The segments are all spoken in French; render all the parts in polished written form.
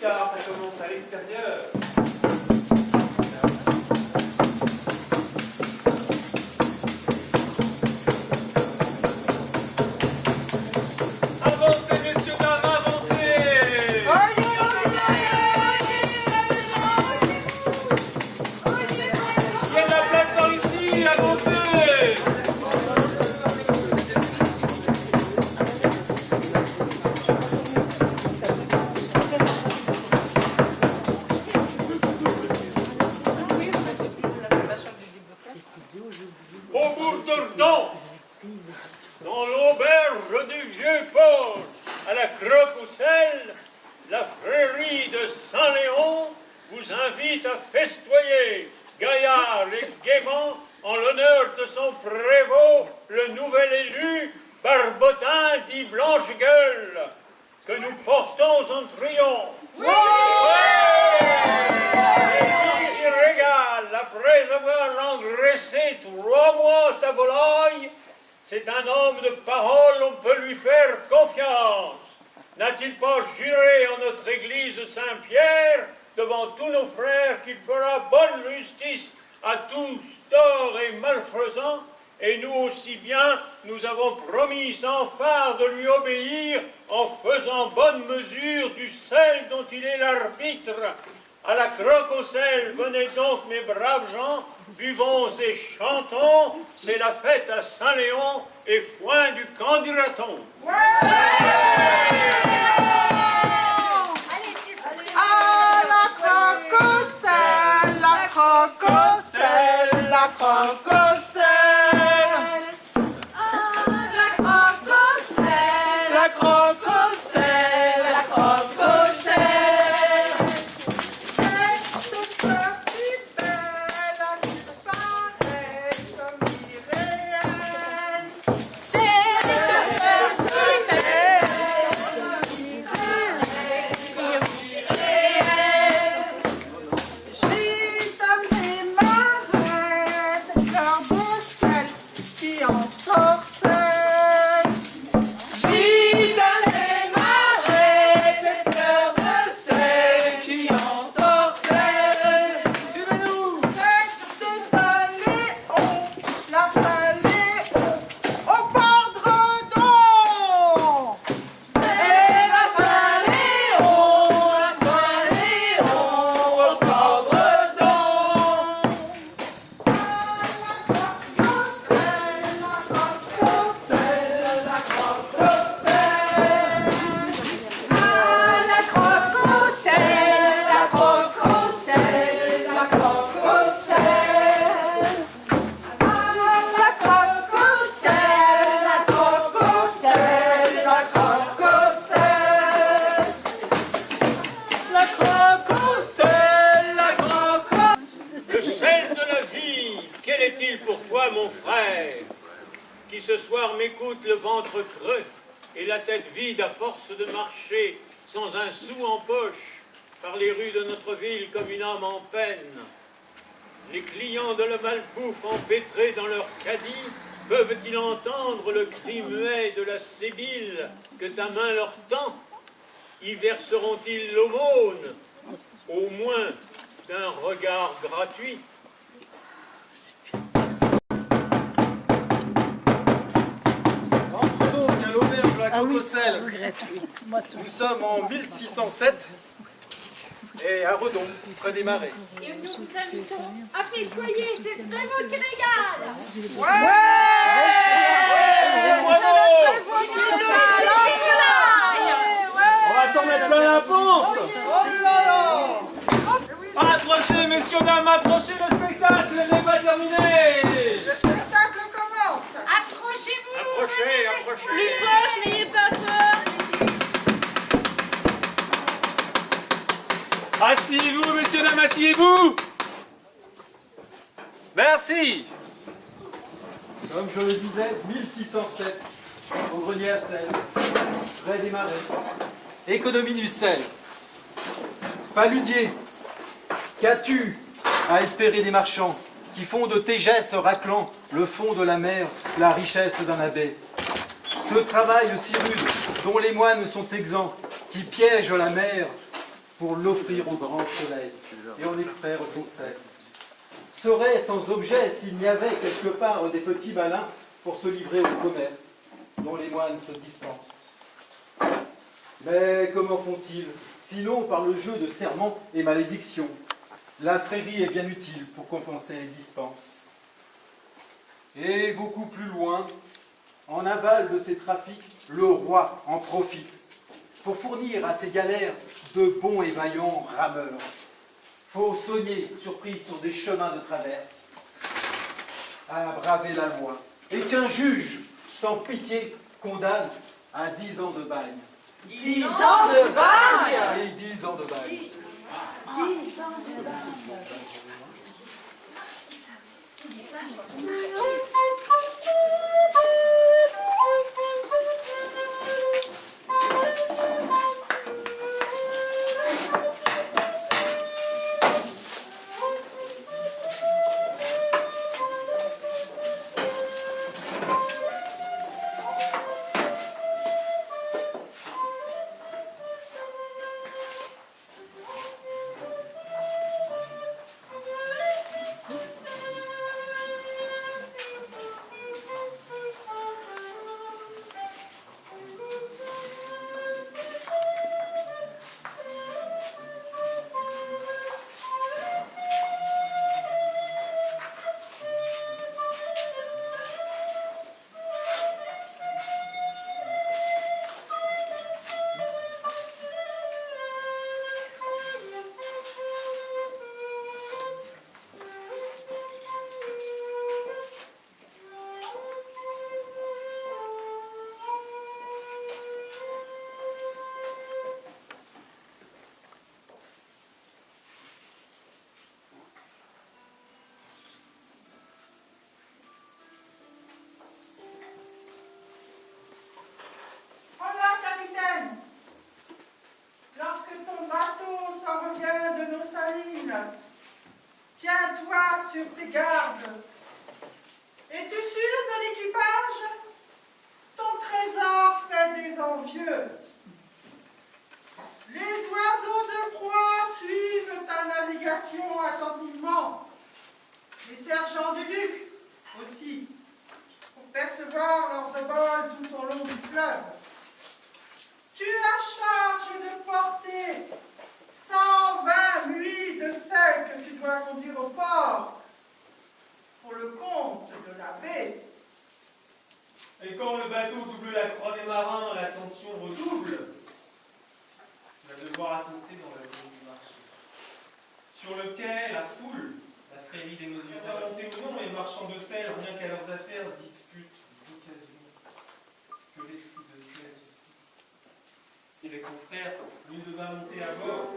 car ça commence à l'extérieur. Avancez, messieurs, dames, avancez! Il y a de la place par ici, avancez! Faubourg d'Ordon, dans l'auberge du Vieux-Port, à la croque au sel, la frérie de Saint-Léon vous invite à festoyer, gaillard et gaiement, en l'honneur de son prévôt, le nouvel élu, Barbotin dit Blanche-Gueule, que nous portons en triomphe. Il régale, après avoir engraissé 3 mois sa volaille, c'est un homme de parole, on peut lui faire confiance. N'a-t-il pas juré en notre église Saint-Pierre, devant tous nos frères, qu'il fera bonne justice à tous torts et malfaisants? Et nous aussi bien, nous avons promis sans phare de lui obéir en faisant bonne mesure du sel dont il est l'arbitre. À la croque au sel, venez donc mes braves gens, buvons et chantons, c'est la fête à Saint-Léon et foin du camp du raton. La croque au sel, la croque au sel. La croque au sel, la croque au sel. Cette fleur si belle, qui paraît comme irréelle. Cette fleur si belle, qui irréelle. Gitane et marais, cette fleur de sel qui ensorcelle. Mon frère, qui ce soir m'écoute le ventre creux et la tête vide à force de marcher sans un sou en poche par les rues de notre ville comme une âme en peine. Les clients de la malbouffe empêtrés dans leur caddie peuvent-ils entendre le cri muet de la sébile que ta main leur tend? Y verseront-ils l'aumône, au moins d'un regard gratuit? Nous sommes en 1607 et à Redon, près des Marais. Et nous vous invitons à festoyer cette révolte qui régale. On va t'en mettre plein la pompe! Approchez, messieurs, dames, approchez, le spectacle n'est pas terminé! Le spectacle commence. Approchez-vous. Approchez. Plus proche, n'ayez pas peur. Asseyez-vous, messieurs, dames, asseyez-vous! Merci! Comme je le disais, 1607, au grenier à sel, près des Marais. Économie du sel. Paludier, qu'as-tu à espérer des marchands qui font de tes gestes raclant le fond de la mer la richesse d'un abbé? Ce travail si rude, dont les moines sont exempts, qui piège la mer pour l'offrir au grand soleil et en extraire son sel. Serait sans objet s'il n'y avait quelque part des petits malins pour se livrer au commerce dont les moines se dispensent. Mais comment font-ils, sinon par le jeu de serments et malédictions? La frérie est bien utile pour compenser les dispenses. Et beaucoup plus loin, en aval de ces trafics, le roi en profite pour fournir à ses galères de bons et vaillants rameurs. Faut soigner, surpris sur des chemins de traverse, à braver la loi, et qu'un juge, sans pitié, condamne à 10 ans de bagne. 10 ans de bagne. Oui, 10 ans de bagne. 10 ans de bagne. Tiens-toi sur tes gardes. Es-tu sûr de l'équipage? Ton trésor fait des envieux. Les oiseaux de proie suivent ta navigation attentivement. Les sergents du duc aussi, pour percevoir leurs oboles tout au long du fleuve. Tu as charge de porter 120 muids de sel que tu dois conduire au port pour le compte de la baie. Et quand le bateau double la croix des marins, la tension redouble. Tu vas devoir accoster dans la zone du marché. Sur le quai, la foule, la frérie des mesures inventées ou non, les marchands de sel, rien qu'à leurs affaires, discutent des occasions que les flux de sel suscitent. Et les confrères, lui devint monter à bord.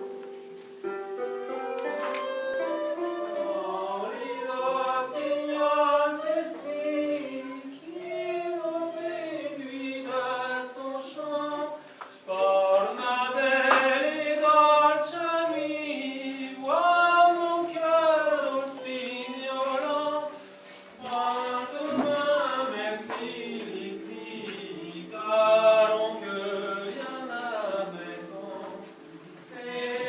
Et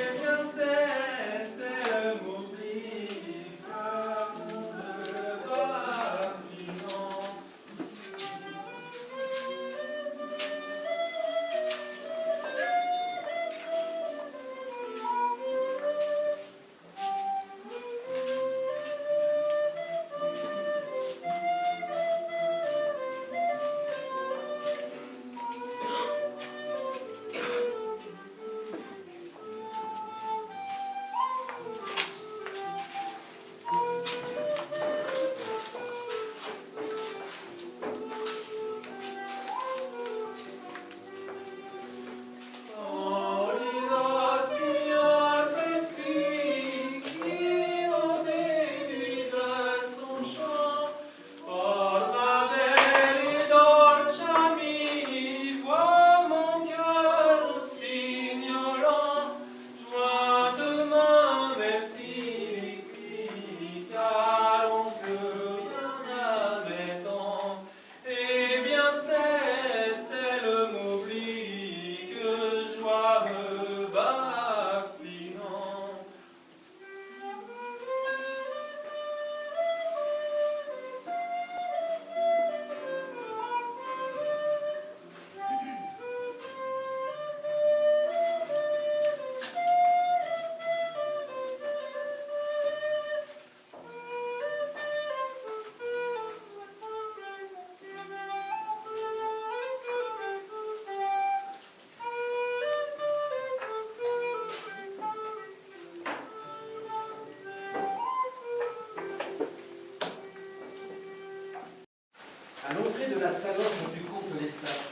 passe alors quand tu comptes les sacs,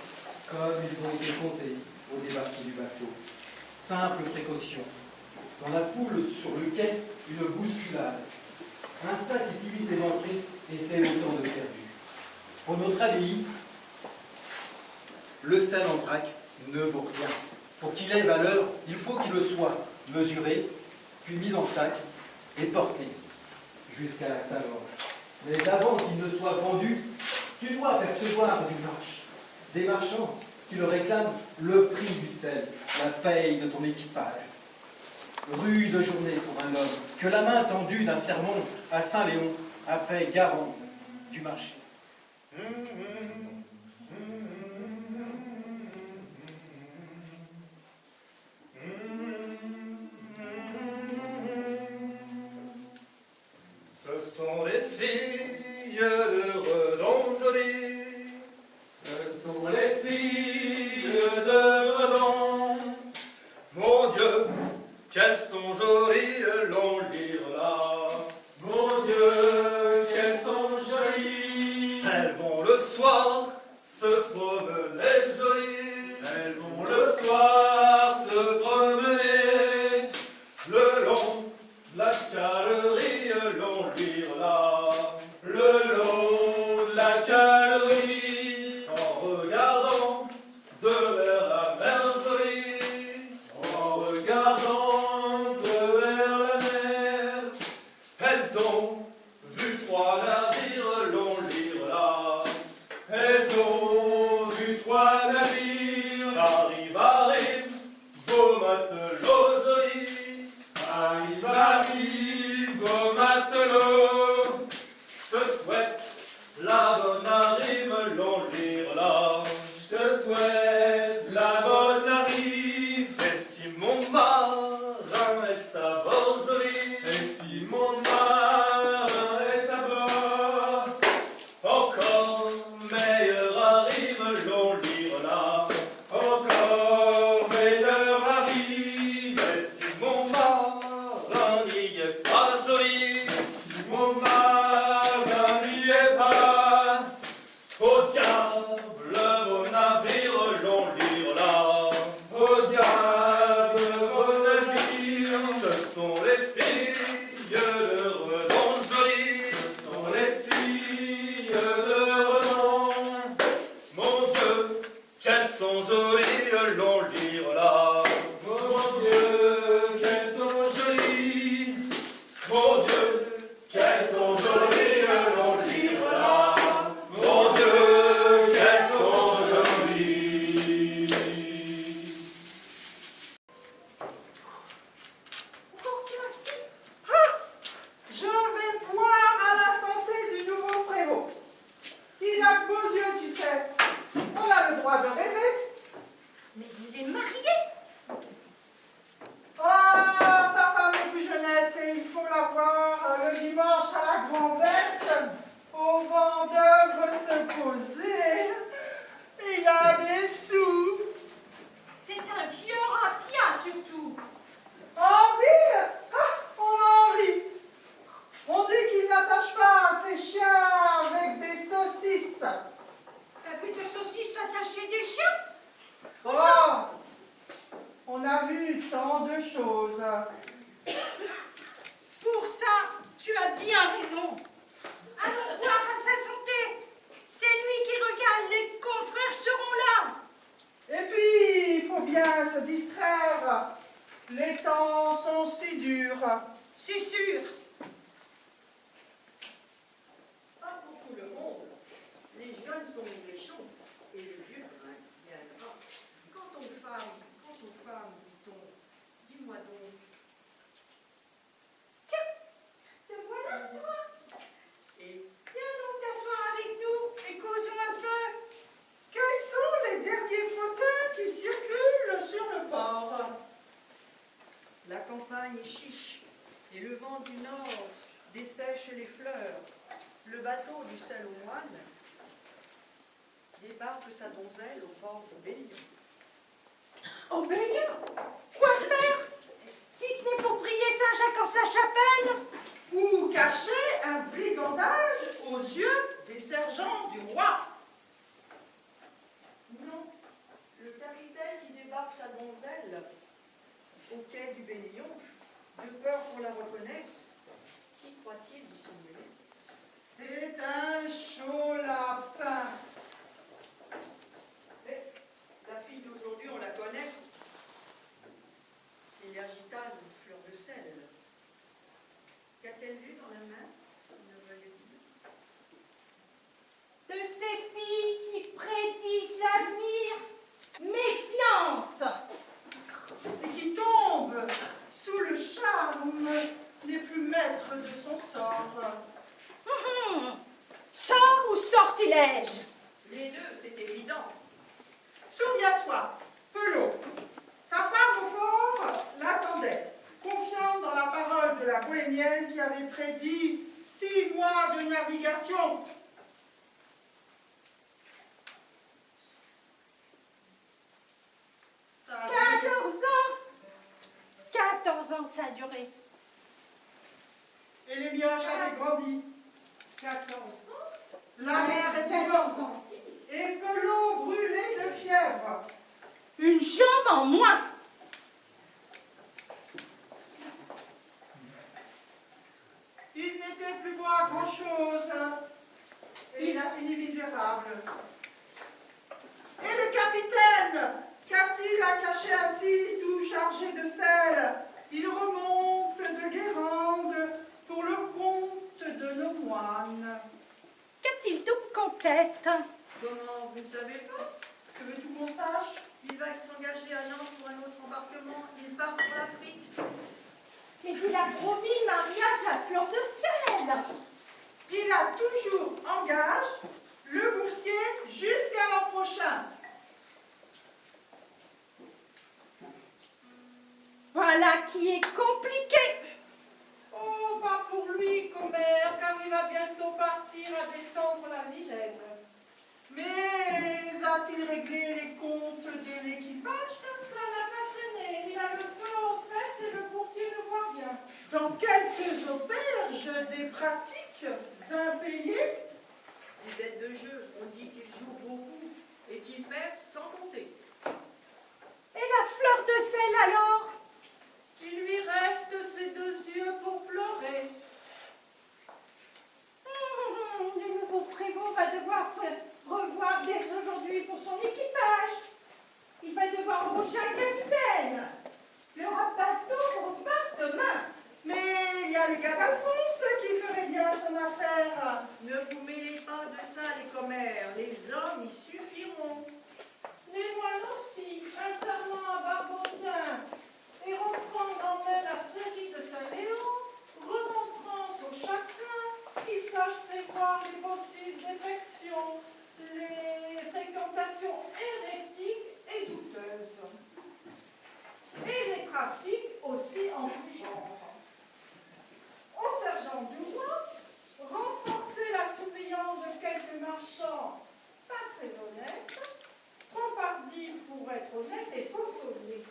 comme ils ont été comptés au débarquer du bateau. Simple précaution. Dans la foule sur le quai, une bousculade. Un sac est si vite éventré et c'est autant de perdu. Pour notre abbaye, le sel en vrac ne vaut rien. Pour qu'il ait valeur, il faut qu'il soit mesuré, puis mis en sac et porté jusqu'à la Saint-Georges. Mais avant qu'il ne soit vendu, tu dois percevoir du marche, des marchands qui le réclament le prix du sel, la paye de ton équipage. Rude journée pour un homme que la main tendue d'un sermon à Saint-Léon a fait garant du marché. Ce sont les filles de Redon jolies. Ce sont les filles de Redon. Mon Dieu, qu'elles sont jolies, l'on lira. Mon Dieu, qu'elles sont jolies. Elles vont le soir se promener jolies. Elles vont le soir se promener le long de la galerie, l'on lira. Le long de la galerie, en regardant de vers la mer jolie. En regardant de vers la mer, elles ont vu trois navires, l'on lira. Elles ont vu trois navires, arrive, beau matelot joli. Arrive, beau matelot, je te souhaite la bonne arrive, l'on lira. Je te souhaite la bonne arrive. Et si mon marin est à bord joli, et si mon marin est à bord, encore meilleur arrive, l'on lira. Encore meilleur arrive. Et si mon marin n'y est pas joli, et si mon marin n'y est pas, au diable vos navires, l'on lira. Au diable vos navires. Ce sont les filles de Redon jolies. Ce sont les filles de Redon. Mon Dieu, qu'elles sont jolies, l'on lira. Mon Dieu, qu'elles sont jolies. Mon Dieu, qu'elles sont jolies, l'on lira. Mon Dieu, qu'elles sont jolies. Je vais boire à la santé du nouveau prévôt. Il a de beaux yeux, tu sais. On a le droit de rêver. Mais il est marié. Oh, sa femme est plus jeunette et il faut la voir le dimanche à la grand-messe au banc d'œuvre se poser. Il a des sous. C'est un vieux rapia surtout. En ville, on a envie. On dit qu'il n'attache pas ses chiens avec des saucisses. T'as vu des saucisses attachées des chiens? Oh, on a vu tant de choses. Pour ça, tu as bien raison. Allons boire à sa santé. C'est lui qui regarde, les confrères seront là. Et puis, il faut bien se distraire. Les temps sont si durs. C'est sûr. Pas pour tout le monde. Les jeunes sont méchants et les vieux bien gras. Quant aux femmes, dit-on, dis-moi donc. Tiens, te voilà toi. Et Viens donc t'asseoir avec nous et causons un peu. Quels sont les derniers potins qui circulent sur le port? la campagne est chiche et le vent du nord dessèche les fleurs. Le bateau du sel aux moines débarque sa donzelle au port de Bélion. Au Bélion. Quoi faire? Si ce n'est pour prier Saint-Jacques en sa chapelle. Ou cacher un brigandage aux yeux des sergents du roi. piège. Les deux, c'est évident. Souviens-toi, Pelot, sa femme au port l'attendait, confiante dans la parole de la bohémienne qui avait prédit 6 mois de navigation. Ça a duré 14 ans. 14 ans ça a duré. Et les mioches avaient grandi. 14 ans. La mer était 14 morte. ans. Et Pelot brûlait de fièvre. Une jambe en moins. Il n'était plus bon à grand-chose. Et il a fini misérable. Et le capitaine, qu'a-t-il à cacher ainsi, tout chargé de sel? Il remonte de Guérande pour le compte de nos moines. Qu'a-t-il donc en tête? Comment, vous ne savez pas? Que veux-tu qu'on sache? Il va s'engager à Nantes pour un autre embarquement. Il part pour l'Afrique. Mais il a promis mariage à fleur de sel. Il a toujours en gage le boursier jusqu'à l'an prochain. Voilà qui est compliqué. Oh, pas pour lui, commère, car il va bientôt partir à descendre la Vilaine. Mais a-t-il réglé les comptes de l'équipage? Ça n'a pas traîné. Il a le feu aux fesses et le boursier ne voit rien. Dans quelques auberges, des pratiques impayées. Des bêtes de jeu, on dit qu'il joue beaucoup et qu'il perd sans compter. Et la fleur de sel alors? Il lui reste ses 2 yeux pour pleurer. Le nouveau prévôt va devoir revoir dès aujourd'hui pour son équipage. Il va devoir embaucher un capitaine. Il y aura bateau repart demain. Mais il y a le gars d'Alphonse qui ferait bien son affaire. Ne vous mêlez pas de ça, les commères. Les hommes y suffiront. Les moines aussi, un serment à Barbotin et reprendre en main la frérie de Saint-Léon, remontrant son chacun, qu'il sache prévoir les possibles défections, les fréquentations hérétiques et douteuses, et les trafics aussi en tout genre. Au sergent du roi, renforcer la surveillance de quelques marchands pas très honnêtes, trop hardis pour être honnêtes et faussonniers.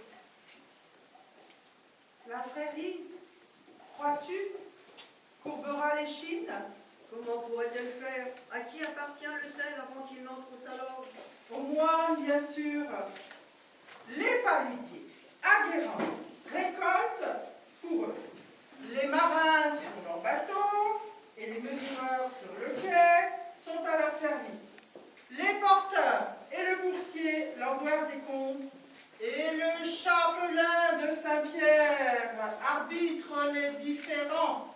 La frérie, crois-tu, courbera les chines? Comment pourrait-elle faire? À qui appartient le sel avant qu'il n'entre au salon? Aux moines, bien sûr. Les paludiers, à Guérande, récoltent pour eux. Les marins sur leur bateau et les mesureurs sur le quai sont à leur service. Les porteurs et le boursier leur doivent des comptes. Et le chapelain de Saint-Pierre arbitre les différends.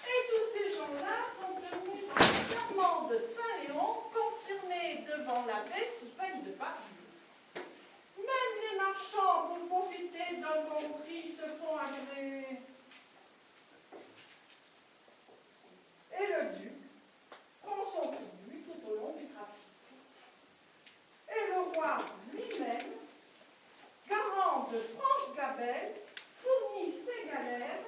Et tous ces gens-là sont tenus par le serment de Saint-Léon, confirmé devant l'abbé sous peine de parure. Même les marchands, pour profiter d'un bon prix, se font agréer. Et le duc prend son tribut tout au long du trafic. Et le roi lui-même, garant de franche gabelle, fournit ses galères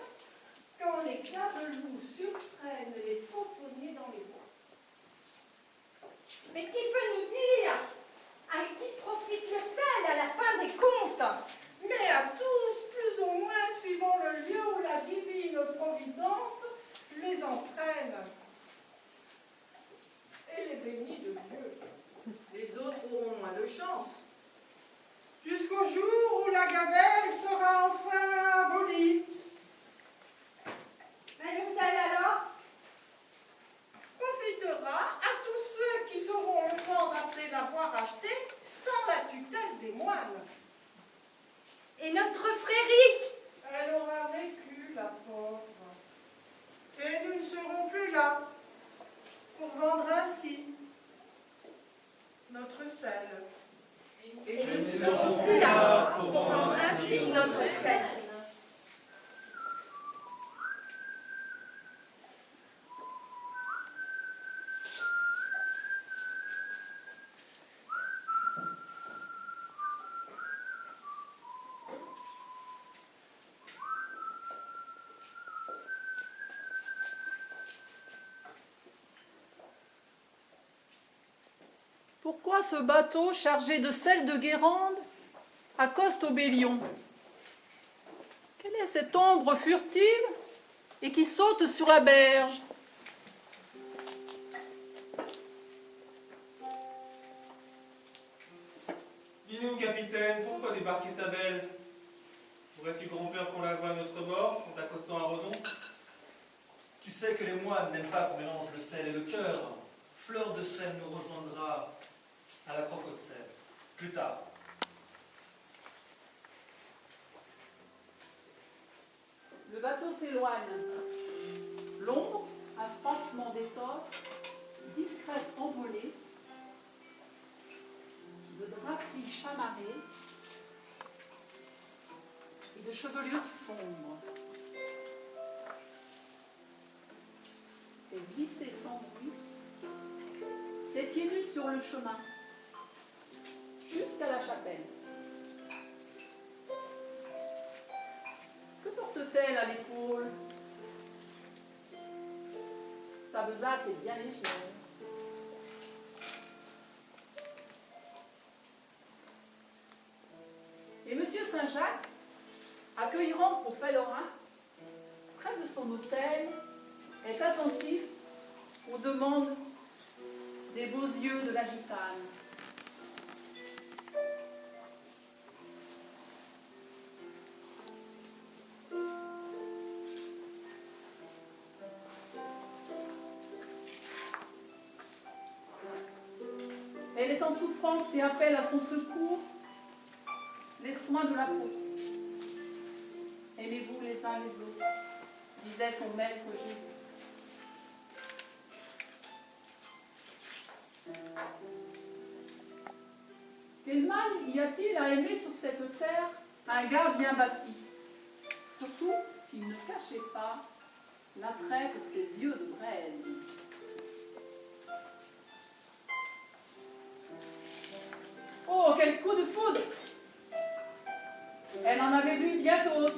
quand les clavelots surprennent les faussonniers dans les bois. Mais qui peut nous dire à qui profite le sel à la fin des comptes? Mais à tous, plus ou moins, Pourquoi ce bateau chargé de sel de Guérande accoste au Bélion? Quelle est cette ombre furtive et qui saute sur la berge? Dis-nous, capitaine, pourquoi débarquer ta belle? Aurais-tu grand-peur qu'on la voie à notre bord, en t'accostant à Redon? Tu sais que les moines n'aiment pas qu'on mélange le sel et le cœur. Fleur de sel nous rejoindra à la croque au sel, plus tard. Le bateau s'éloigne. L'ombre, un froissement d'étoffe, discrète envolée, de draperies chamarrées et de chevelures sombres. C'est glissé sans bruit, ses pieds nus sur le chemin, jusqu'à la chapelle. Que porte-t-elle à l'épaule? Sa besace est bien légère. Et M. Saint-Jacques, accueillant aux pèlerins, près de son autel, est attentif aux demandes des beaux yeux de la gitane. Elle est en souffrance et appelle à son secours les soins de la peau. Aimez-vous les uns les autres, disait son maître Jésus. Quel mal y a-t-il à aimer sur cette terre un gars bien bâti, surtout s'il ne cachait pas l'attrait pour ses yeux de braise? Oh, quel coup de foudre! Elle en avait vu bien d'autres,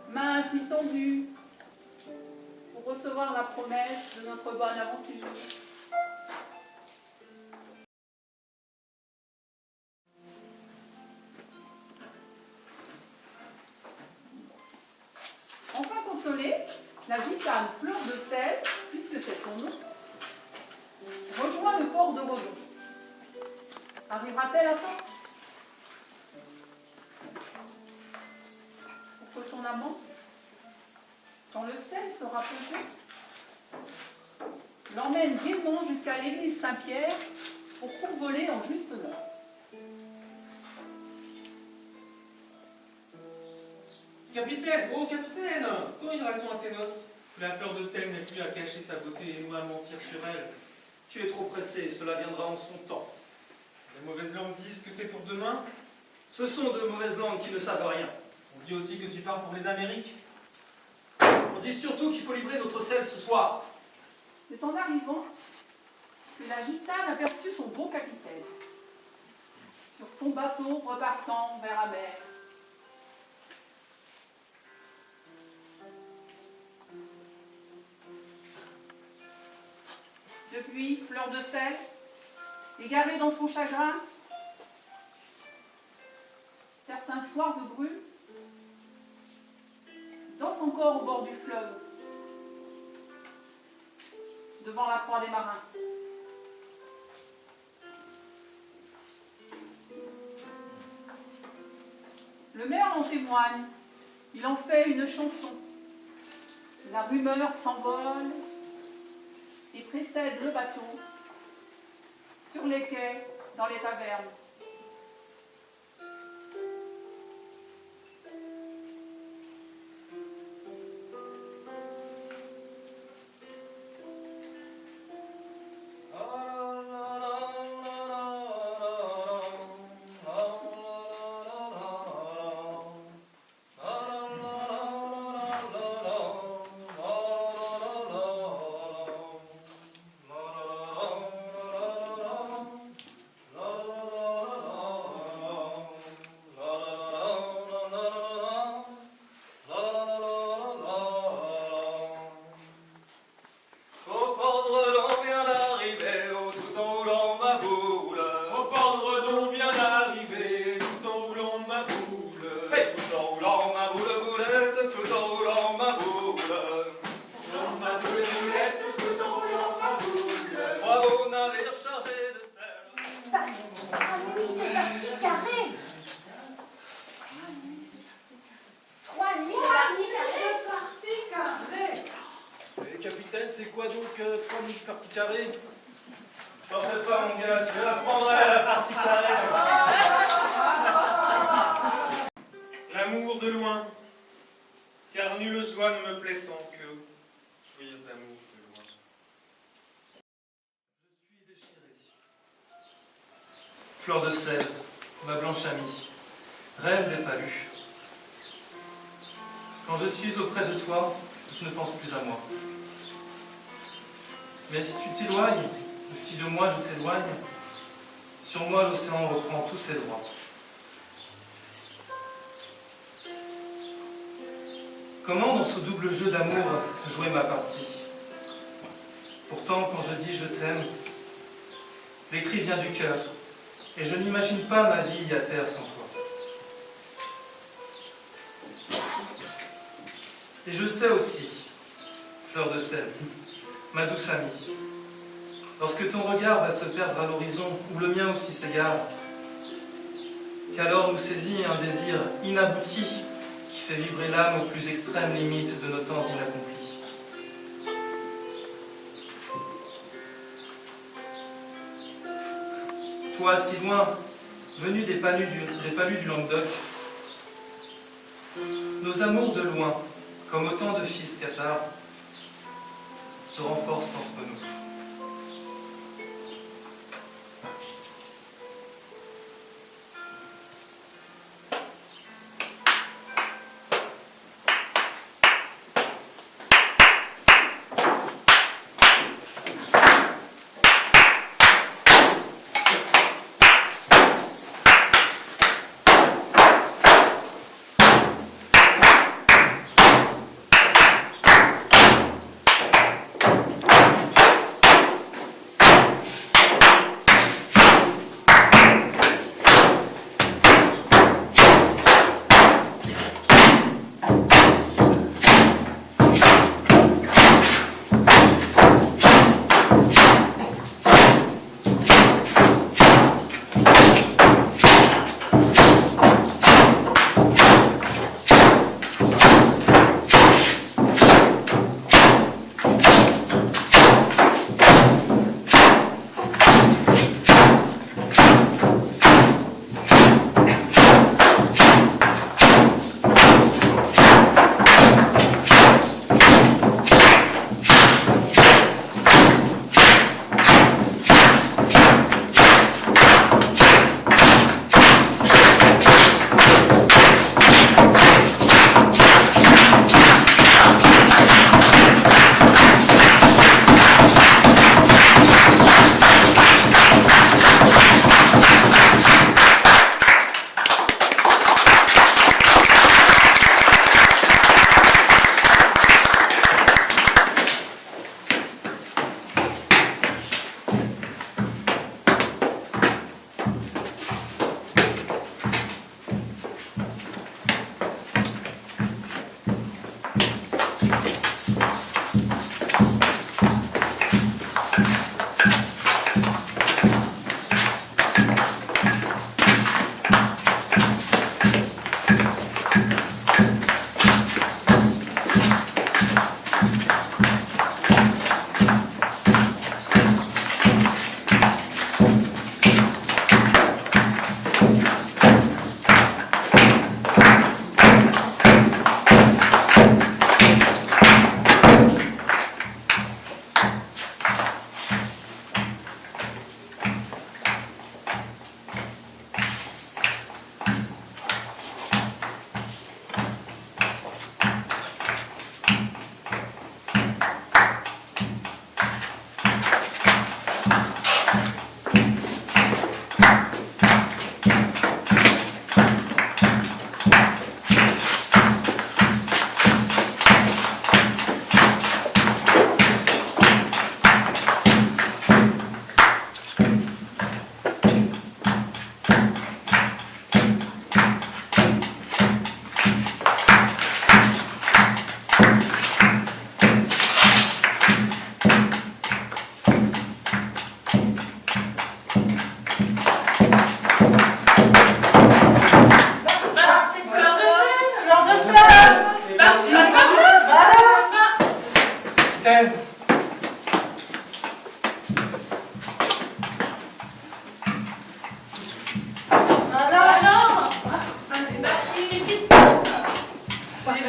mains ainsi tendues, pour recevoir la promesse de notre bonne aventure. Enfin consolée, la gitane Fleur de Sel, puisque c'est son nom, rejoint le port de Redon. Arrivera-t-elle à temps pour que son amant, quand le sel sera posé, l'emmène gaiement jusqu'à l'église Saint-Pierre pour survoler en juste noces? Capitaine, oh capitaine, comment ira-t-on à tes noces? La fleur de sel n'a plus à cacher sa beauté et nous à mentir sur elle. Tu es trop pressé, cela viendra en son temps. Les mauvaises langues disent que c'est pour demain. Ce sont de mauvaises langues qui ne savent rien. On dit aussi que tu pars pour les Amériques. On dit surtout qu'il faut livrer notre sel ce soir. C'est en arrivant que la gitane aperçut son beau capitaine sur son bateau repartant vers la mer. Depuis, Fleur de Sel, égarée dans son chagrin, certains soirs de brume, danse encore au bord du fleuve, devant la croix des marins. Le maire en témoigne, il en fait une chanson. La rumeur s'envole et précède le bateau sur les quais, dans les tavernes. La tout en roulant ma boule. J'en ma boulette tout en roulant ma boule. Bravo, navire chargé de sel. Des parties carrées. 3 nuits de parties carrées. Et capitaine, c'est quoi donc 3 000 parties carrées? T'en fais pas, mon gars, tu la prendrais la partie carrée. L'amour de loin, car nulle joie ne me plaît tant que jouir d'amour de loin. Je suis déchiré. Fleur de sel, ma blanche amie, reine des palus. Quand je suis auprès de toi, je ne pense plus à moi. Mais si tu t'éloignes, ou si de moi je t'éloigne, sur moi l'océan reprend tous ses droits. Comment dans ce double jeu d'amour jouer ma partie? Pourtant, quand je dis je t'aime, les cris viennent du cœur, et je n'imagine pas ma vie à terre sans toi. Et je sais aussi, fleur de sel, ma douce amie, lorsque ton regard va se perdre à l'horizon, où le mien aussi s'égare, qu'alors nous saisit un désir inabouti qui fait vibrer l'âme aux plus extrêmes limites de nos temps inaccomplis. Toi, si loin, venu des palus du Languedoc, nos amours de loin, comme autant de fils cathares, se renforcent entre nous.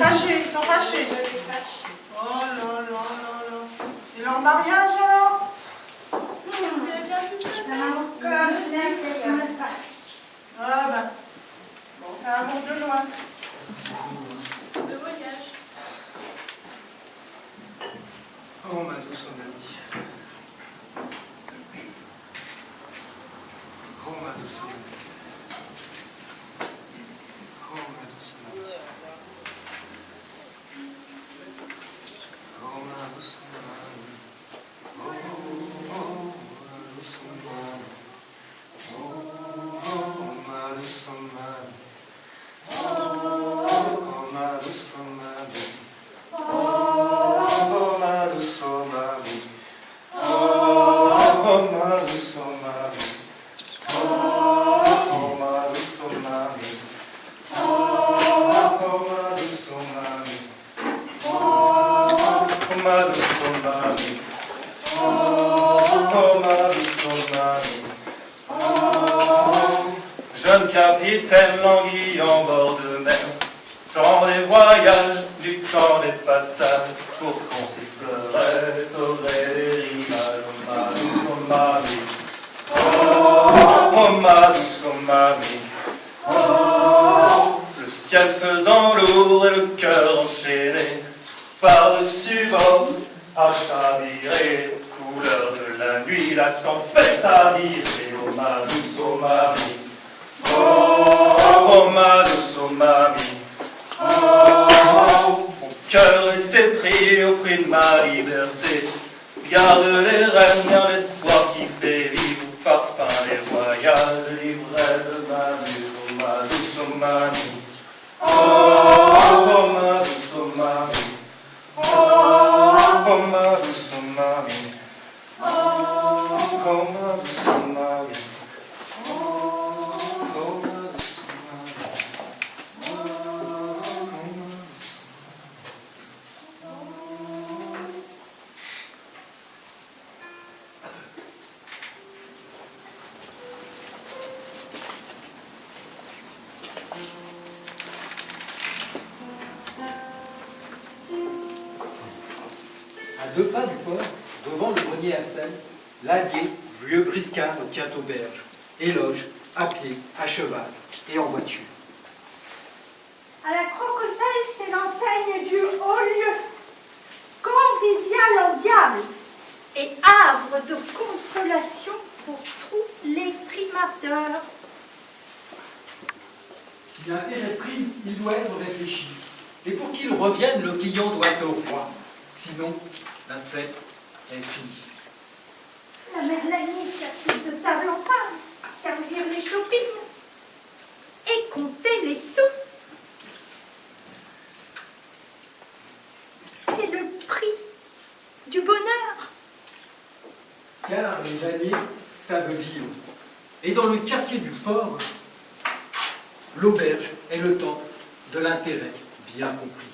fâchés, ils sont fâchés. Oh là là là là. Et leur mariage alors? Ah ben, bon, c'est un monde de loin. De voyage. Oh, ma douce Amélie. Oh, ma douce Amélie. Oh, ma douce Amélie. Oh, ma douce Amélie. Oh, ma douce Amélie. Oh, ma douce Amélie. Oh, ma douce Amélie. Oh, ma douce Amélie. Oh, ma douce Amélie. Oh, ma douce Amélie. Oh, ma douce Amélie. Oh, ma douce Amélie. Oh, ma douce Amélie. Jeune capitaine languille en bord de mer, temps des voyages, du temps des passages, pour compter fleurettes, aurait des rivages. Oh, ma douce mamie. Oh, ma douce mamie. Oh, le ciel faisant lourd et le cœur enchaîné, par-dessus bord, à chavirer, couleur de la nuit, la tempête à virer. Oh, ma douce mamie. Oh, ma douce mamie. Oh, mon cœur était pris au prix de ma liberté. Garde les rêves, bien l'espoir qui fait vivre, parfum les voyages, l'ivresse de ma muse. Oh, ma douce mamie. Oh, ma douce mamie. Oh, ma douce mamie. Oh, ma douce mamie. À 2 pas du port, devant le grenier à sel, Ladier, vieux briscard, tient auberge, et loge, à pied, à cheval et en voiture. À la Croqueselle, c'est l'enseigne du haut-lieu, convivial en diable et havre de consolation pour tous les primateurs. Si l'intérêt prime, il doit être réfléchi. Et pour qu'il revienne, le client doit être au roi. Sinon, la fête est finie. La mère Lanier sert de table en table, servir les shopping et compter les sous. C'est le prix du bonheur. Car les Lanier savent vivre. Et dans le quartier du port, l'auberge est le temple de l'intérêt bien compris.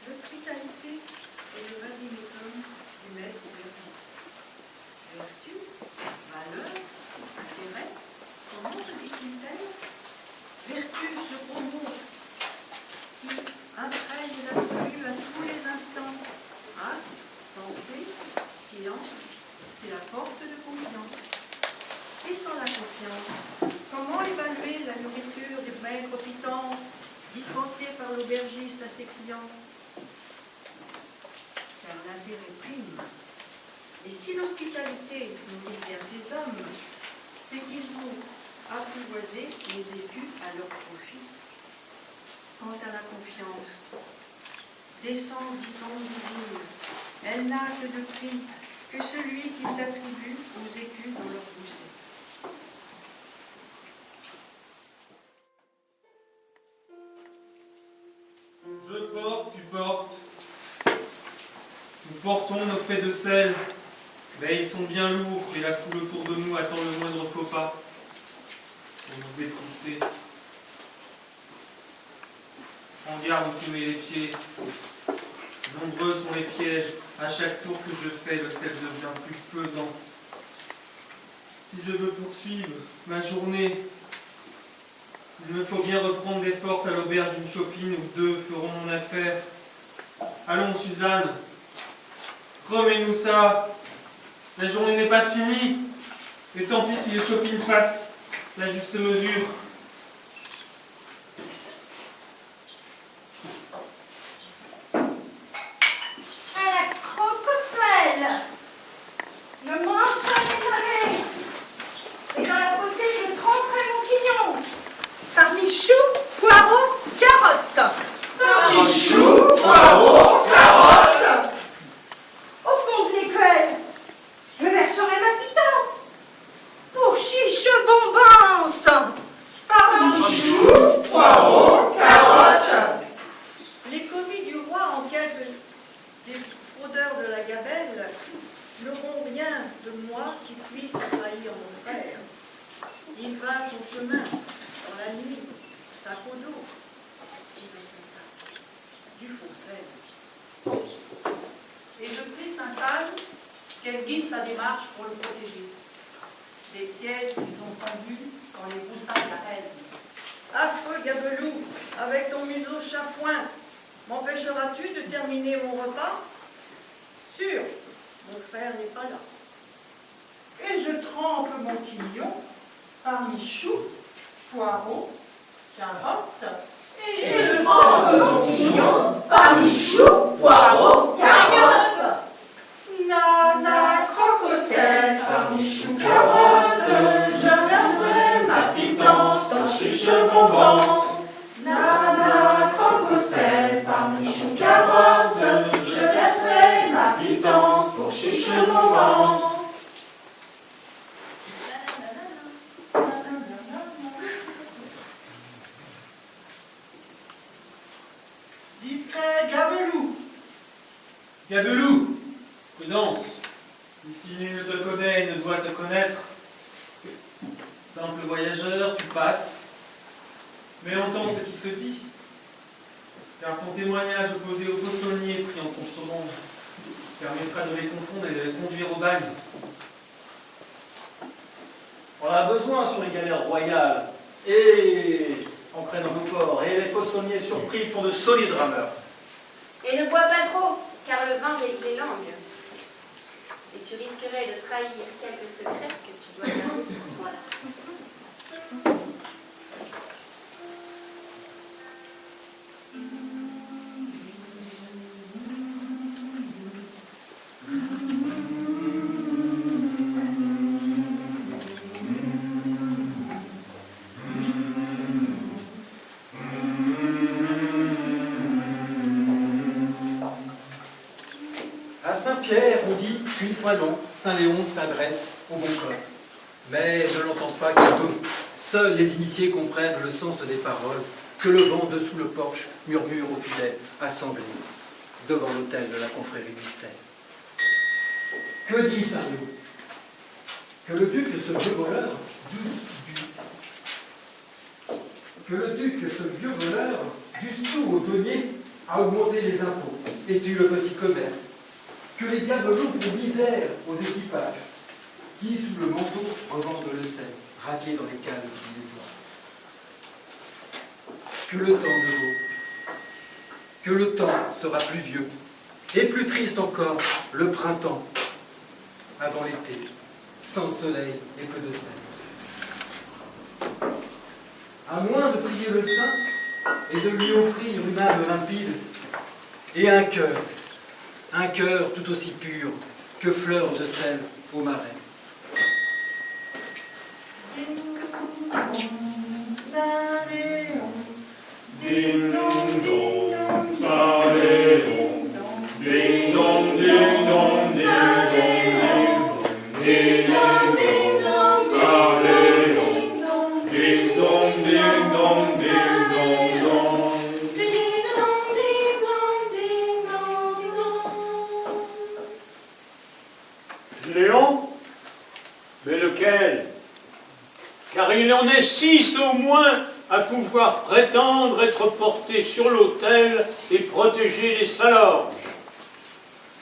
L'hospitalité est le vademecum du maître aubergiste. Vertu, valeur, intérêt, comment se distingue-t-elle? Vertu, ce gros mot qui imprègne l'absolu à tous les instants. Acte, pensée, silence, c'est la porte de confiance. Et sans la confiance, comment évaluer la nourriture des maigres pittances dispensée par l'aubergiste à ses clients? Car l'intérêt prime. Et si l'hospitalité nourrit bien ces hommes, c'est qu'ils ont apprivoisé les écus à leur profit. Quant à la confiance, d'essence dit-on divine, elle n'a que de prix que celui qu'ils attribuent aux écus dans leur gousset. Je porte, tu portes. Nous portons nos faits de sel, mais ils sont bien lourds et la foule autour de nous attend le moindre faux pas pour nous détrousser. En garde où tu mets les pieds. Nombreux sont les pièges. À chaque tour que je fais, le sel devient plus pesant. Si je veux poursuivre ma journée, Il me faut bien reprendre des forces à l'auberge d'une chopine où deux feront mon affaire. Allons, Suzanne, remets-nous ça. La journée n'est pas finie. Et tant pis si les chopines passent la juste mesure. À la crocoselle, je mangerai mes navets. Et dans la potée, je tremperai mon quignon. Parmi choux, poireaux, carottes. Parmi choux, poireaux, carottes. Au fond de l'écuelle, je verserai ma pitance. Pour chiche bombance. Parmi choux, poireaux, carottes. Les commis du roi en quête des fraudeurs de la gabelle n'auront rien de moi qui puisse trahir mon frère. Il va son chemin dans la nuit, sac au dos, et dans son sac du faux sel. Et je prie Sainte-Anne qu'elle guide sa démarche pour le protéger. Des pièges qu'ils ont tendus dans les boussins de la reine. Affreux gabelou, avec ton museau chafouin, m'empêcheras-tu de terminer mon repas? Sûr, mon frère n'est pas là. Et je trempe mon quignon parmi choux, poireaux, carottes. Et je trempe mon quignon parmi choux, poireaux, carottes. Nana crocoselle parmi choux, carottes. Je verserai ma pitance dans chiche bombance. Nana crocoselle parmi choux, carottes. Je verserai ma pitance pour chiche bombance. Discret gabelou. Gabelou, prudence. Ici nul ne te connaît et ne doit te connaître. Simple voyageur, tu passes, mais entends ce qui se dit. Car ton témoignage opposé au poissonnier pris en contrebande permettra de les confondre et de les conduire au bagne. On a besoin sur les galères royales et ancrées dans nos ports. Et les faussonniers surpris font de solides rameurs. Et ne bois pas trop, car le vin délite les langues. Et tu risquerais de trahir quelques secrets que tu dois garder pour toi. À Saint-Pierre, on dit qu'une fois l'an, Saint-Léon s'adresse au bon cœur. Mais ne l'entendent pas qu'un seuls les initiés comprennent le sens des paroles que le vent dessous le porche murmure aux fidèles assemblés devant l'autel de la confrérie du Seine. Que dit Saint-Léon? Que le duc, ce vieux voleur, du sou au denier, a augmenté les impôts et tue le petit commerce. Que les gabelous font misère aux équipages, qui, sous le manteau, revendent le sel, raqué dans les cannes qui nettoient. Que le temps de l'eau, que le temps sera pluvieux, et plus triste encore, le printemps, avant l'été, sans soleil et peu de sel. À moins de prier le saint et de lui offrir une âme limpide et un cœur tout aussi pur que fleur de sel au marais. Saint-Léon, Ding dong dong, Saint-Léon. Ding dong, ding dong, ding dong, ding dong, ding dong, Saint-Léon. Ding dong, ding dong, ding dong, dong. Ding dong, ding dong, ding dong, dong. Léon? Mais lequel? Car il en est 6 au moins à pouvoir prétendre être porté sur l'autel et protéger les salorges.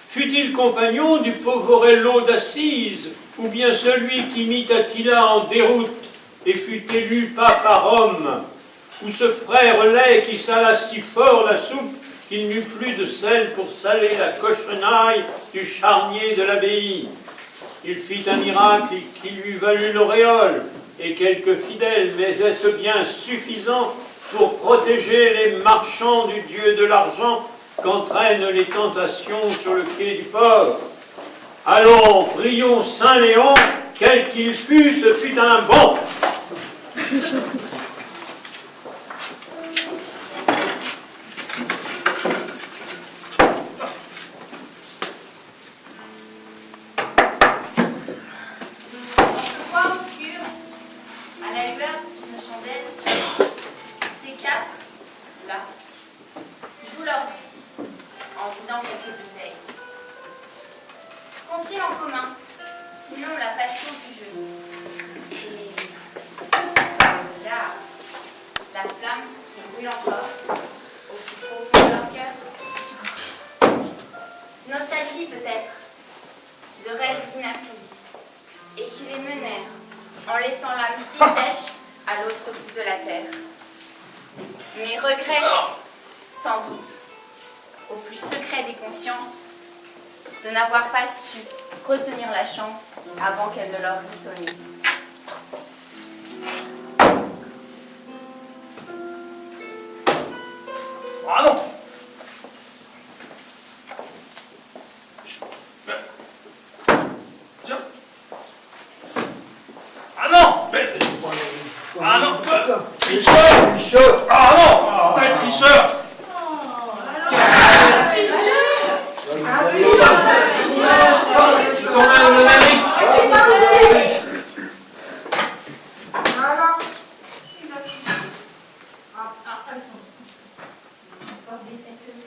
Fut-il compagnon du pauvre Aurello d'Assise, ou bien celui qui mit Attila en déroute et fut élu pape à Rome, ou ce frère laid qui sala si fort la soupe qu'il n'eut plus de sel pour saler la cochonaille du charnier de l'abbaye. Il fit un miracle qui lui valut l'auréole et quelques fidèles, mais est-ce bien suffisant pour protéger les marchands du Dieu de l'argent qu'entraînent les tentations sur le quai du port? Allons, prions Saint Léon, quel qu'il fût, ce fut un bon. Qu'ont-ils en commun, sinon la passion du jeu? Et là, la flamme qui brûle encore au plus profond de leur cœur. Nostalgie peut-être, de rêves inassouvis, et qui les menèrent en laissant l'âme si sèche à l'autre bout de la terre. Mais regrets, sans doute, au plus secret des consciences, de n'avoir pas su retenir la chance avant qu'elle ne leur fût donnée. Ah non! Tiens! Ah non! Ah non! Tricheur! Tricheur! Ah non! T'es tricheur! Ils sont là dans le mérite!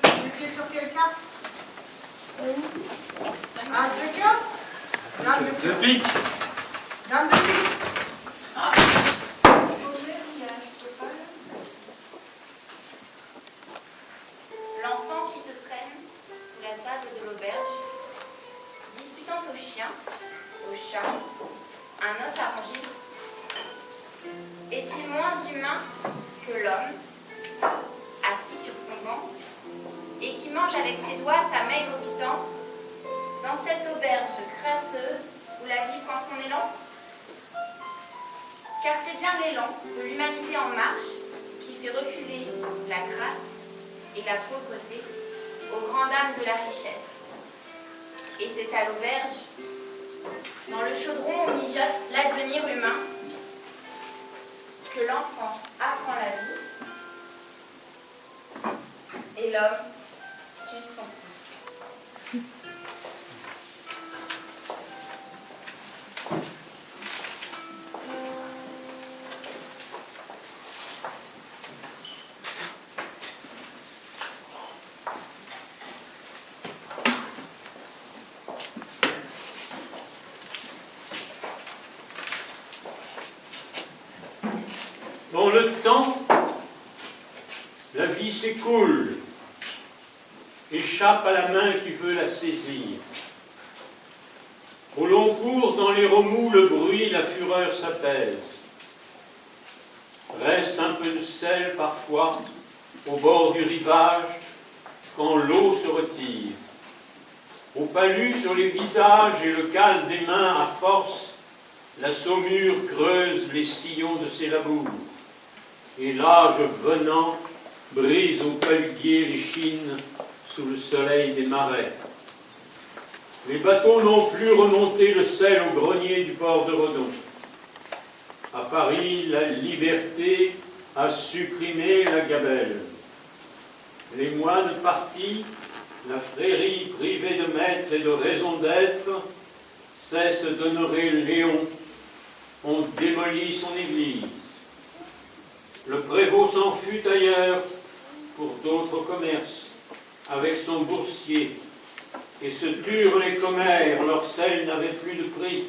C'était sur quelle carte? Ah, chacun? Dame de pique! Dame de pique. L'enfant qui se traîne sous la table de l'auberge, disputant au chien, au chat, un os à ronger, est-il moins humain que l'homme, assis sur son banc, et qui mange avec ses doigts sa maigre pitance, dans cette auberge crasseuse où la vie prend son élan? Car c'est bien l'élan de l'humanité en marche qui fait reculer la crasse et la pauvreté aux grandes âmes de la richesse. Et c'est à l'auberge, dans le chaudron où mijote l'advenir humain, que l'enfant apprend la vie et l'homme suce son pouce. Dans le temps, la vie s'écoule, échappe à la main qui veut la saisir. Au long cours, dans les remous, le bruit, la fureur s'apaise. Reste un peu de sel parfois au bord du rivage quand l'eau se retire. Au palu sur les visages et le calme des mains à force, la saumure creuse les sillons de ses labours. Et l'âge venant brise au paludier les chines sous le soleil des marais. Les bateaux n'ont plus remonté le sel au grenier du port de Redon. À Paris, la liberté a supprimé la gabelle. Les moines partis, la frérie privée de maître et de raison d'être, cesse d'honorer Léon. On démolit son église. Le prévôt s'en fut ailleurs pour d'autres commerces, avec son boursier, et se turent les commères, leur sel n'avait plus de prix.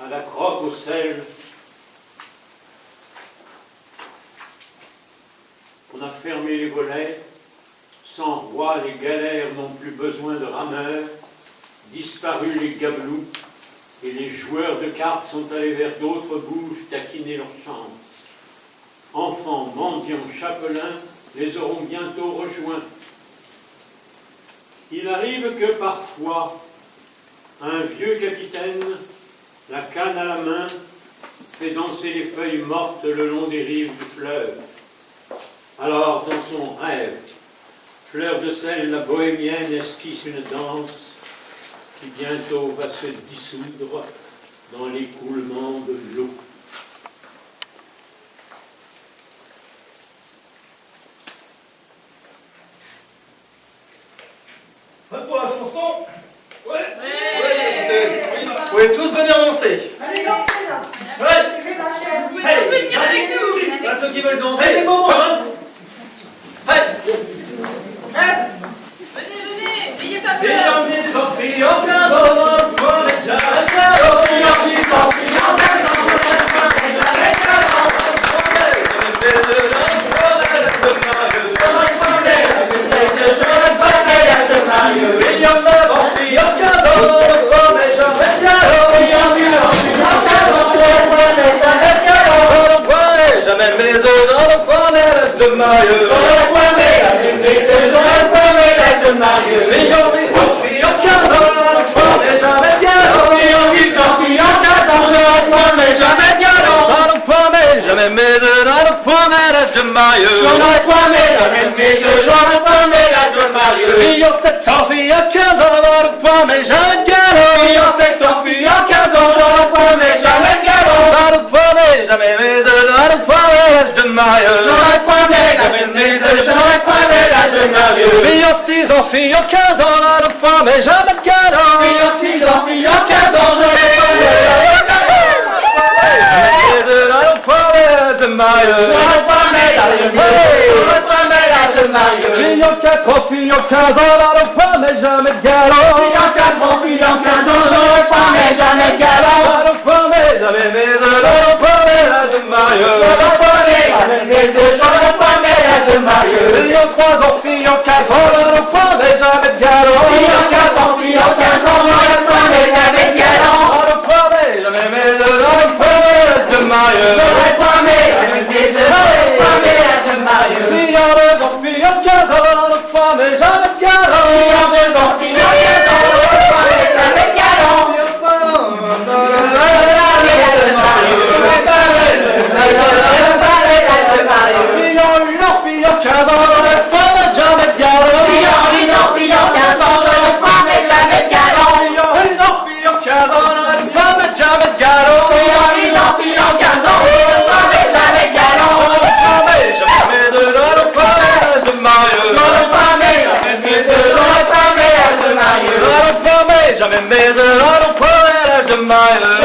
À la croque au sel, on a fermé les volets, sans roi les galères n'ont plus besoin de rameurs, disparus les gabelous, et les joueurs de cartes sont allés vers d'autres bouges taquiner leur chance. enfants, mendiants, chapelains, les auront bientôt rejoints. Il arrive que parfois, un vieux capitaine, la canne à la main, fait danser les feuilles mortes le long des rives du fleuve. Alors, dans son rêve, Fleur de sel, la bohémienne esquisse une danse qui bientôt va se dissoudre dans l'écoulement de l'eau. Prêt pour la chanson? Ouais. Vous pouvez tous venir danser. Allez, dansez là. Ouais. Suivez ma chaîne. Vous pouvez tous venir avec nous. Là, ceux qui veulent danser, les moments, hein. Venez, venez, n'ayez pas Et peur. en disant, filles en 15 ans, pour les jazz, et en disant, filles en 15 ans, jamais mes œufs dans le pommel de maillot. Fille en 15 ans, le pommel jamais galop. Fille en 15 ans, le pommel jamais galop. Dans le pommel, jamais mes œufs dans le pommel de maillot. Dans le pommel, jamais mes œufs dans le pommel de maillot. Fille en 7 ans, fille en 15 ans, dans le pommel jamais galop. Fille en 7 ans, fille en 15 ans, dans le pommel jamais galop. Dans le pommel, jamais mes œufs dans le pommel de maillot. Dans le pommel, jamais mes œufs dans le pommel de maillot. Fille en 6 ans, fille en 15 ans, dans le pommel jamais galop. Fille en 6 ans, fille en 15 ans, jamais mes œufs dans le pommel de maillot. Dans le pommel, fille en 4 ans, fille en 15 ans, dans le pommel jamais galop. Fille en 4 ans, fille en 15 ans, dans le pommel jamais galop. Dans le pommel, jamais mes œufs dans le pommel de maillot. Dans le pommel, jamais mes œufs dans le pommel de maillot. Fille en 3 ans, fille en 4 ans, dans le pommel jamais galop. Fille en 4 ans, fille en 15 ans, dans le pommel jamais galop. Dans le pommel, jamais mes œufs dans le pommel de maillot. Dans le pommel, jamais mes œufs dans le pommel de maillot. Fille en 2 ans, fille en 15 ans, dans le pommel jamais galop. Fille en 2 ans, fille en 15 ans, dans le pommel jamais galop. Fille en 1 an, fille en 15 ans, dans le pommel jamais galop. Fille en 1 an, fille en 15 ans, dans le pommel jamais galop. Fille en 1 an, fille en 15 ans, dans le pommel jamais galop. Fille en 1 an, fille en 15 ans, dans le pommel jamais galop. Dans le pommel, jamais mes œufs dans le pommel de maillot. Dans le pommel, jamais mes œufs dans le pommel de maillot. Dans le pommel, jamais mes œufs dans le pommel de maillot.